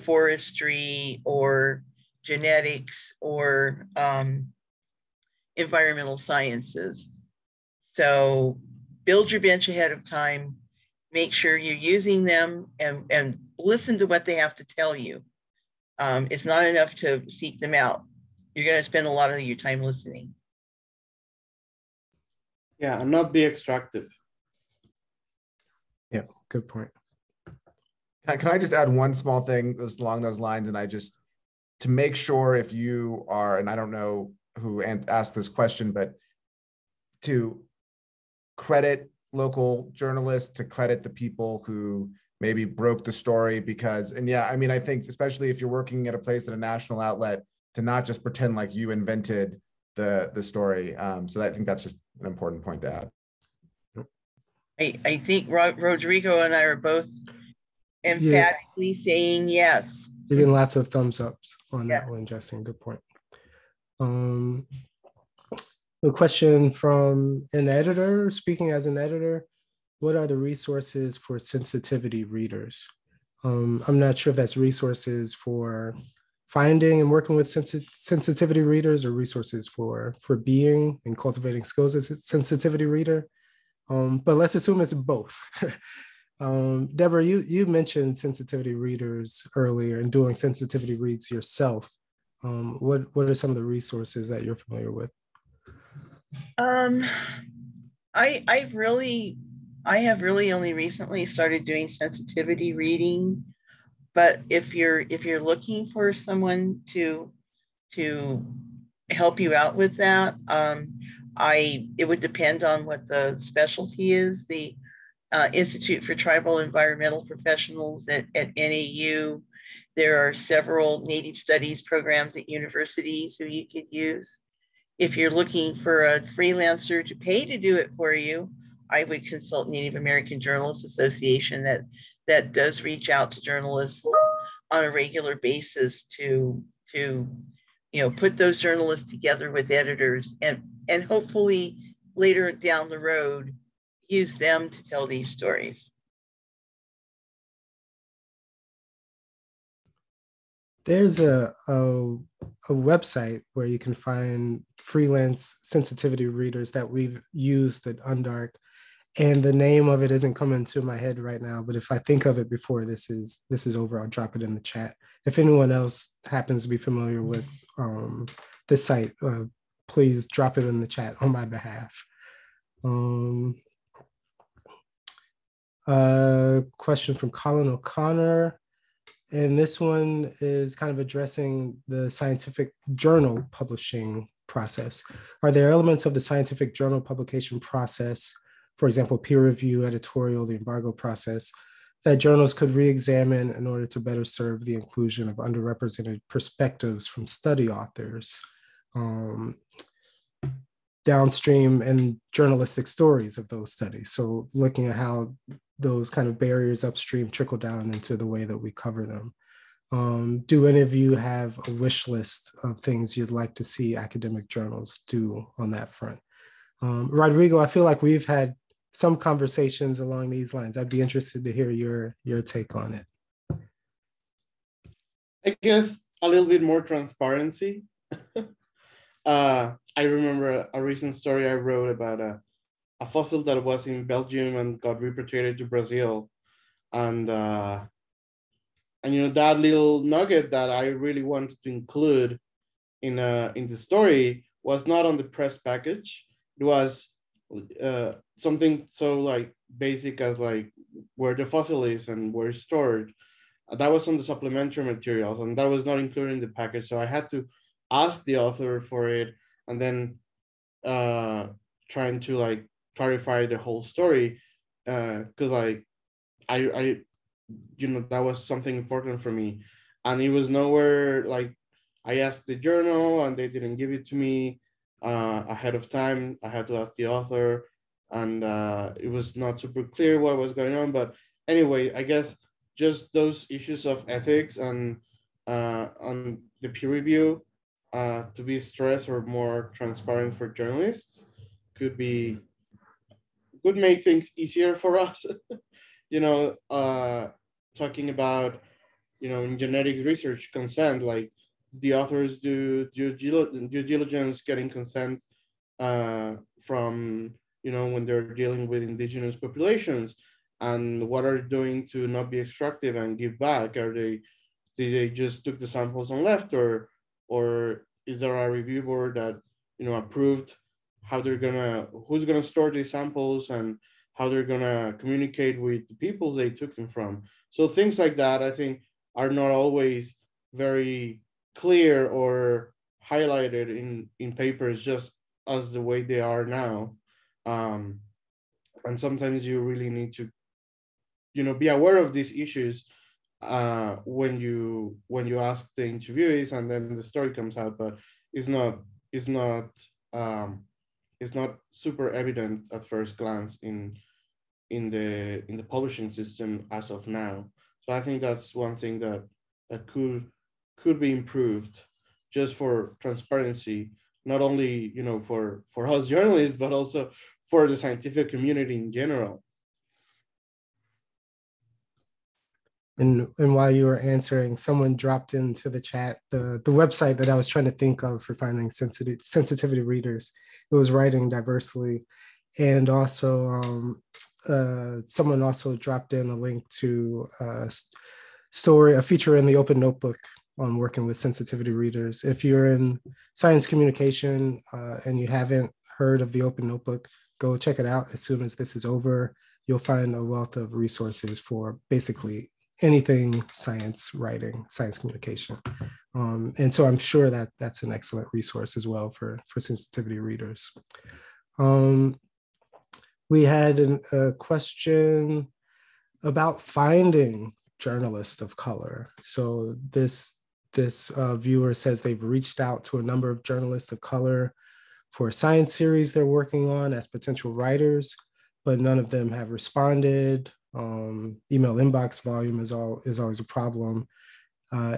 forestry or genetics or environmental sciences. So build your bench ahead of time. Make sure you're using them and listen to what they have to tell you. It's not enough to seek them out. You're going to spend a lot of your time listening. Yeah, and not be extractive. Yeah, good point. Can I just add one small thing along those lines? And to make sure, if you are, and I don't know who asked this question, but to credit local journalists, to credit the people who maybe broke the story, because, I think especially if you're working at a place at a national outlet, to not just pretend like you invented the story. So I think that's just an important point to add. I think Rodrigo and I are both emphatically saying yes. You're getting lots of thumbs ups on that one, Justin. Good point. A question from an editor. Speaking as an editor, what are the resources for sensitivity readers? I'm not sure if that's resources for finding and working with sensitivity readers, or resources for being and cultivating skills as a sensitivity reader. But let's assume it's both. Deborah, you mentioned sensitivity readers earlier and doing sensitivity reads yourself. What are some of the resources that you're familiar with? I've really I have really only recently started doing sensitivity reading, but if you're looking for someone to help you out with that, it would depend on what the specialty is. The Institute for Tribal Environmental Professionals at NAU. There are several Native Studies programs at universities who you could use. If you're looking for a freelancer to pay to do it for you, I would consult Native American Journalists Association that does reach out to journalists on a regular basis to put those journalists together with editors and hopefully later down the road use them to tell these stories. There's a website where you can find freelance sensitivity readers that we've used at Undark, and the name of it isn't coming to my head right now, but if I think of it before this is over, I'll drop it in the chat. If anyone else happens to be familiar with this site, please drop it in the chat on my behalf. Question from Colin O'Connor. And this one is kind of addressing the scientific journal publishing process. Are there elements of the scientific journal publication process, for example, peer review, editorial, the embargo process, that journals could re-examine in order to better serve the inclusion of underrepresented perspectives from study authors, downstream and journalistic stories of those studies? So looking at how those kind of barriers upstream trickle down into the way that we cover them. Do any of you have a wish list of things you'd like to see academic journals do on that front? Rodrigo, I feel like we've had some conversations along these lines. I'd be interested to hear your take on it. I guess a little bit more transparency. I remember a recent story I wrote about a fossil that was in Belgium and got repatriated to Brazil. And you know, that little nugget that I really wanted to include in the story was not on the press package. It was something so like basic as like where the fossil is and where it's stored. That was on the supplementary materials, and that was not included in the package. So I had to ask the author for it, and then trying to like clarify the whole story, because like I you know, that was something important for me, and it was nowhere. Like I asked the journal and they didn't give it to me ahead of time. I had to ask the author, and it was not super clear what was going on. But anyway, I guess just those issues of ethics and on the peer review to be stressed or more transparent for journalists could make things easier for us. You know, talking about, you know, in genetics research consent, like the authors do due diligence getting consent from, you know, when they're dealing with indigenous populations, and what are they doing to not be extractive and give back? Did they just took the samples and left, or is there a review board that, you know, approved how who's gonna store these samples and how they're gonna communicate with the people they took them from? So things like that, I think, are not always very clear or highlighted in papers just as the way they are now. And sometimes you really need to, you know, be aware of these issues when you ask the interviewees, and then the story comes out, but it's not super evident at first glance in the publishing system as of now. So I think that's one thing that could be improved, just for transparency, not only, you know, for us journalists, but also for the scientific community in general. And while you were answering, someone dropped into the chat the website that I was trying to think of for finding sensitivity readers. It was Writing Diversely. And also someone also dropped in a link to a feature in the Open Notebook on working with sensitivity readers. If you're in science communication and you haven't heard of the Open Notebook, go check it out as soon as this is over. you'll find a wealth of resources for basically anything science writing, science communication. And so I'm sure that that's an excellent resource as well for sensitivity readers. We had a question about finding journalists of color. So this viewer says they've reached out to a number of journalists of color for a science series they're working on as potential writers, but none of them have responded. Email inbox volume is always a problem.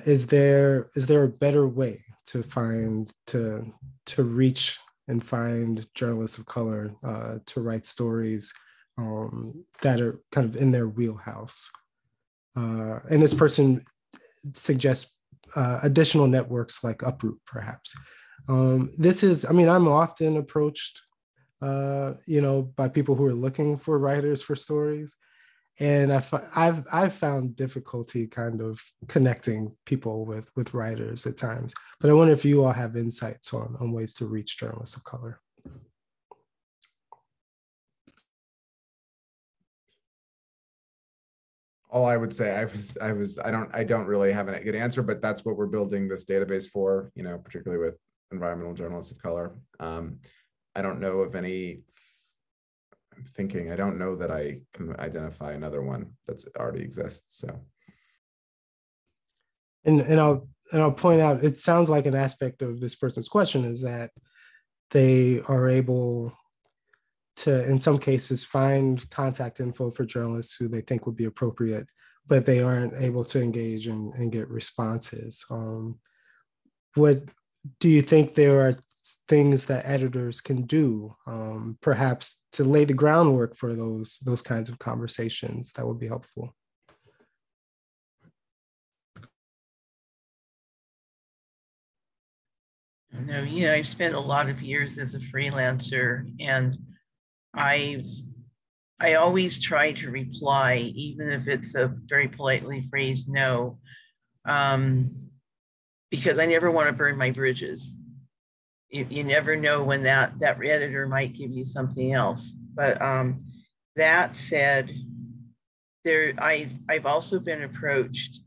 Is there a better way to reach and find journalists of color to write stories that are kind of in their wheelhouse? And this person suggests additional networks like Uproot, perhaps. I'm often approached, by people who are looking for writers for stories. And I've found difficulty kind of connecting people with writers at times. But I wonder if you all have insights on ways to reach journalists of color. All I would say, I don't really have a good answer, but that's what we're building this database for, particularly with environmental journalists of color. I don't know of any. I don't know that I can identify another one that's already exists. So, and I'll point out, it sounds like an aspect of this person's question is that they are able to, in some cases, find contact info for journalists who they think would be appropriate, but they aren't able to engage and get responses. What do you think there are things that editors can do, perhaps to lay the groundwork for those kinds of conversations that would be helpful? No, I've spent a lot of years as a freelancer, and I always try to reply, even if it's a very politely phrased no, because I never want to burn my bridges. You never know when that editor might give you something else. But that said, I've also been approached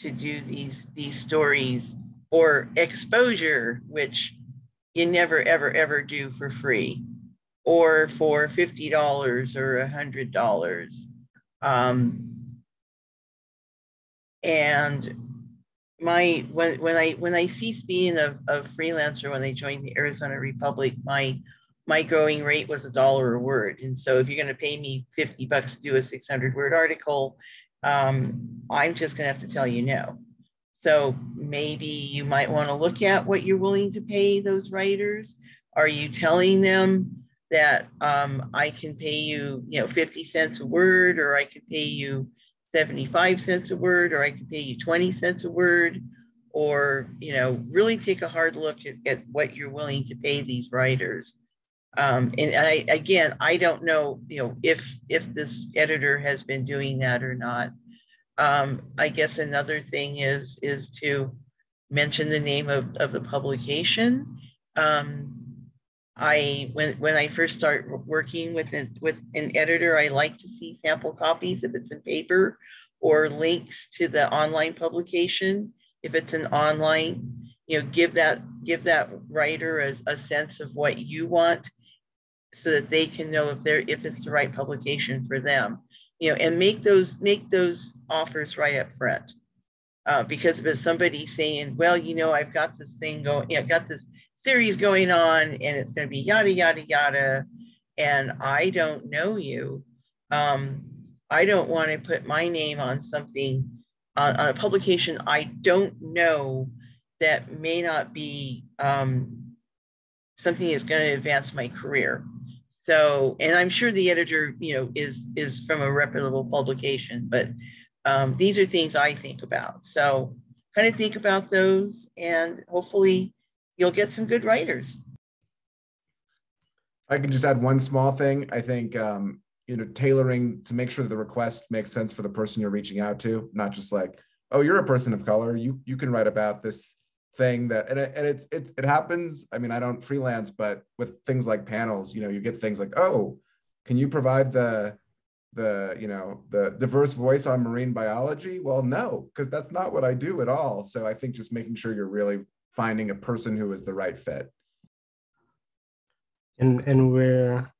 to do these stories or exposure, which you never ever do for free, or for $50 or $100. And when I ceased being a freelancer, when I joined the Arizona Republic, my going rate was $1 a word. And so if you're going to pay me $50 to do a 600-word article, I'm just going to have to tell you no. So maybe you might want to look at what you're willing to pay those writers. Are you telling them that I can pay you, 50 cents a word, or I could pay you 75 cents a word, or I could pay you 20 cents a word, or, really take a hard look at what you're willing to pay these writers. And I don't know, if this editor has been doing that or not. I guess another thing is to mention the name of the publication. When I first start working with an editor, I like to see sample copies if it's in paper, or links to the online publication. If it's an online, give that writer a sense of what you want, so that they can know if it's the right publication for them. And make those offers right up front. Because if it's somebody saying, well, I've got this thing going, I've got this series going on, and it's going to be yada, yada, yada, and I don't know you, I don't want to put my name on something, on a publication I don't know, that may not be something that's going to advance my career. So, and I'm sure the editor, is from a reputable publication, but these are things I think about. So kind of think about those, and hopefully you'll get some good writers. I can just add one small thing. I think, tailoring to make sure that the request makes sense for the person you're reaching out to, not just like, oh, you're a person of color, you can write about this thing that, and it happens. I mean, I don't freelance, but with things like panels, you get things like, oh, can you provide the the diverse voice on marine biology? Well, no, because that's not what I do at all. So I think just making sure you're really finding a person who is the right fit. And we're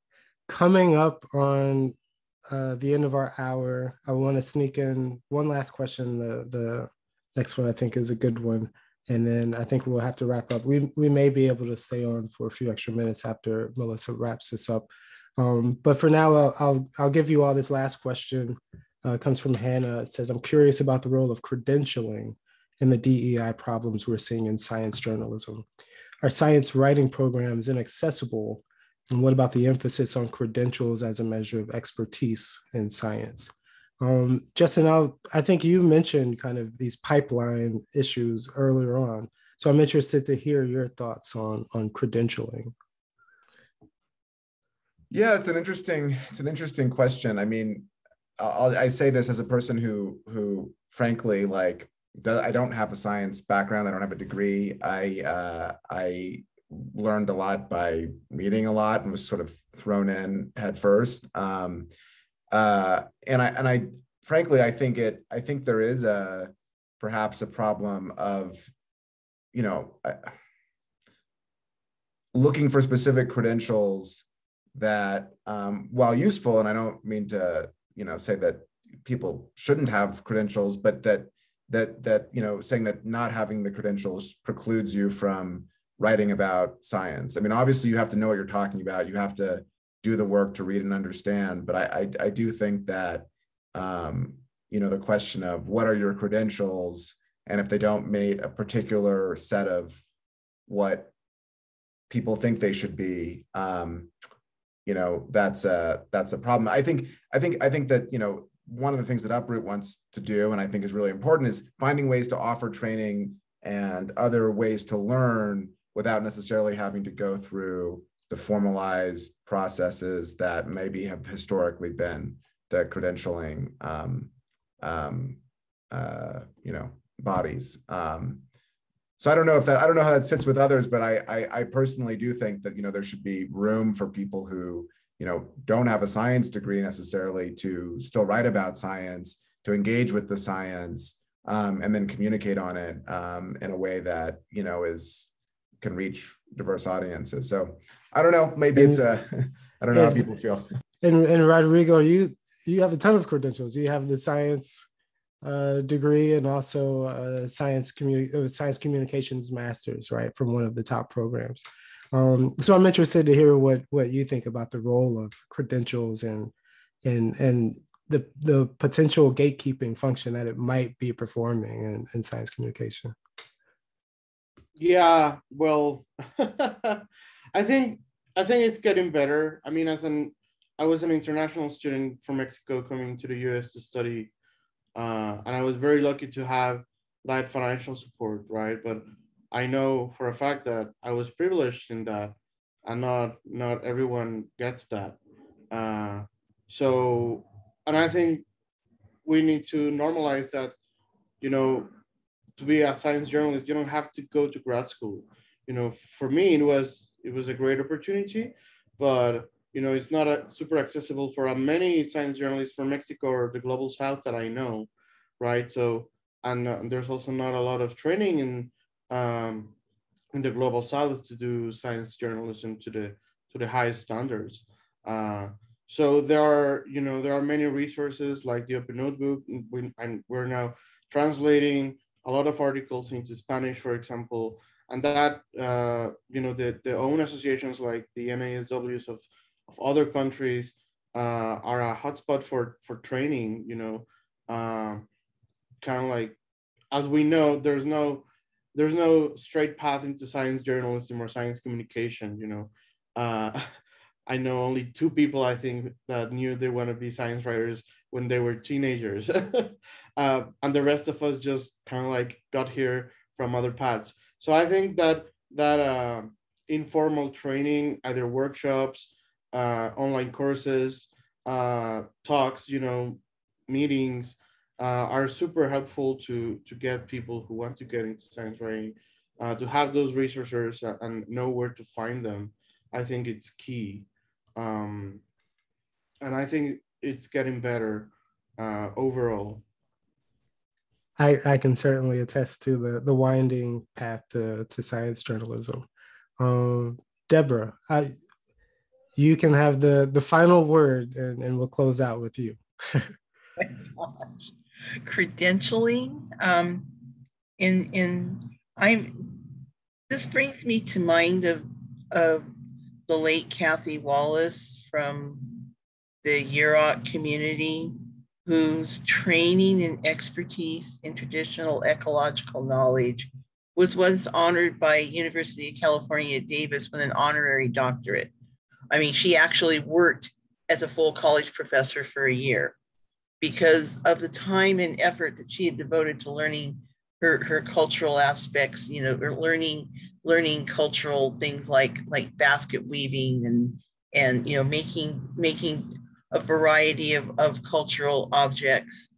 coming up on the end of our hour. I want to sneak in one last question. The next one I think is a good one. And then I think we'll have to wrap up. We may be able to stay on for a few extra minutes after Melissa wraps this up. But for now, I'll give you all this last question. It comes from Hannah. It says, I'm curious about the role of credentialing in the DEI problems we're seeing in science journalism. Are science writing programs inaccessible? And what about the emphasis on credentials as a measure of expertise in science? Justin, I think you mentioned kind of these pipeline issues earlier on. So I'm interested to hear your thoughts on credentialing. Yeah, it's an interesting question. I mean, I say this as a person who frankly, like, I don't have a science background. I don't have a degree. I learned a lot by reading a lot and was sort of thrown in head first. And I frankly, I think there is perhaps a problem of, looking for specific credentials that, while useful, and I don't mean to, say that people shouldn't have credentials, but that saying that not having the credentials precludes you from writing about science. I mean, obviously you have to know what you're talking about. You have to do the work to read and understand. But I do think that, the question of what are your credentials, and if they don't meet a particular set of what people think they should be, that's a problem. I think that, one of the things that Uproot wants to do, and I think is really important, is finding ways to offer training and other ways to learn without necessarily having to go through the formalized processes that maybe have historically been the credentialing, bodies. So I don't know how that sits with others, but I personally do think that, there should be room for people who, don't have a science degree necessarily to still write about science, to engage with the science, and then communicate on it in a way that, can reach diverse audiences. So I don't know, maybe I don't know how people feel. And Rodrigo, you have a ton of credentials. You have the science degree and also science communications master's, right, from one of the top programs. So I'm interested to hear what you think about the role of credentials and the potential gatekeeping function that it might be performing in science communication. Yeah, well, I think it's getting better. I mean, I was an international student from Mexico coming to the US to study, and I was very lucky to have that financial support, right? But I know for a fact that I was privileged in that, and not everyone gets that. So, and I think we need to normalize that, to be a science journalist, you don't have to go to grad school. For me, it was a great opportunity, but it's not super accessible for many science journalists from Mexico or the global South that I know, right? So, and there's also not a lot of training in the global South to do science journalism to the highest standards. So there are many resources like the Open Notebook, and we're now translating a lot of articles into Spanish, for example, and that the own associations like the NASWs of other countries are a hotspot for training. Kind of like, as we know, there's no straight path into science journalism or science communication. I know only 2 people, I think, that knew they want to be science writers when they were teenagers. And the rest of us just kind of like got here from other paths. So I think that informal training, either workshops, online courses, talks, meetings, are super helpful to get people who want to get into science writing, to have those resources and know where to find them. I think it's key. And I think it's getting better overall. I can certainly attest to the winding path to science journalism. Debra, you can have the final word, and we'll close out with you. Credentialing, this brings me to mind of the late Kathy Wallace from the Yurok community, whose training and expertise in traditional ecological knowledge was once honored by University of California at Davis with an honorary doctorate. I mean, she actually worked as a full college professor for a year because of the time and effort that she had devoted to learning her cultural aspects, you know, or learning cultural things like basket weaving and you know, making a variety of cultural objects.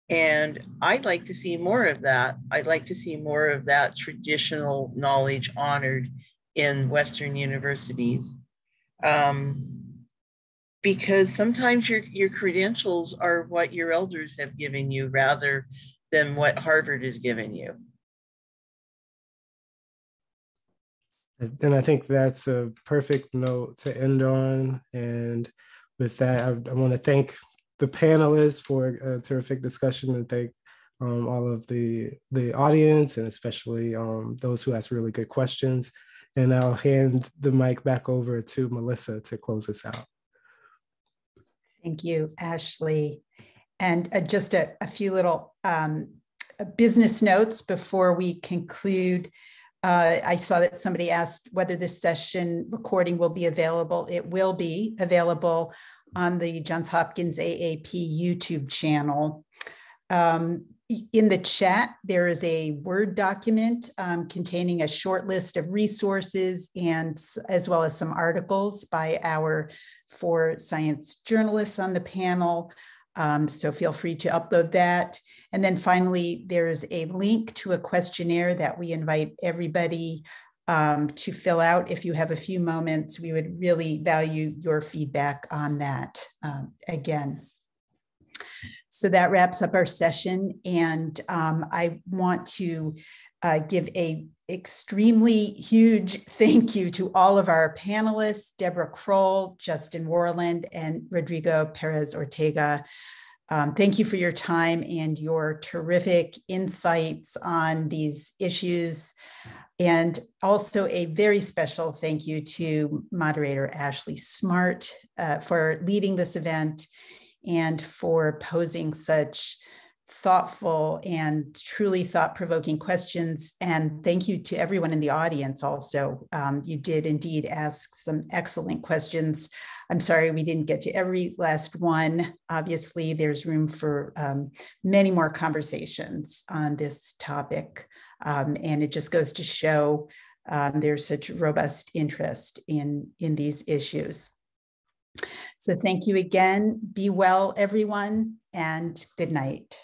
And I'd like to see more of that. I'd like to see more of that traditional knowledge honored in Western universities. Because sometimes your credentials are what your elders have given you rather than what Harvard has given you. And I think that's a perfect note to end on. And with that, I want to thank the panelists for a terrific discussion, and thank all of the audience, and especially those who asked really good questions. And I'll hand the mic back over to Melissa to close us out. Thank you, Ashley. And just a few little business notes before we conclude. I saw that somebody asked whether this session recording will be available. It will be available on the Johns Hopkins AAP YouTube channel. In the chat, there is a Word document containing a short list of resources and as well as some articles by our 4 science journalists on the panel. So feel free to upload that. And then finally, there's a link to a questionnaire that we invite everybody to fill out. If you have a few moments, we would really value your feedback on that again. So that wraps up our session. And I want to give a extremely huge thank you to all of our panelists, Debra Krol, Justin Worland, and Rodrigo Pérez Ortega. Thank you for your time and your terrific insights on these issues. And also a very special thank you to moderator Ashley Smart for leading this event and for posing such thoughtful and truly thought-provoking questions. And thank you to everyone in the audience also. You did indeed ask some excellent questions. I'm sorry we didn't get to every last one. Obviously, there's room for many more conversations on this topic. And it just goes to show there's such robust interest in these issues. So thank you again. Be well, everyone, and good night.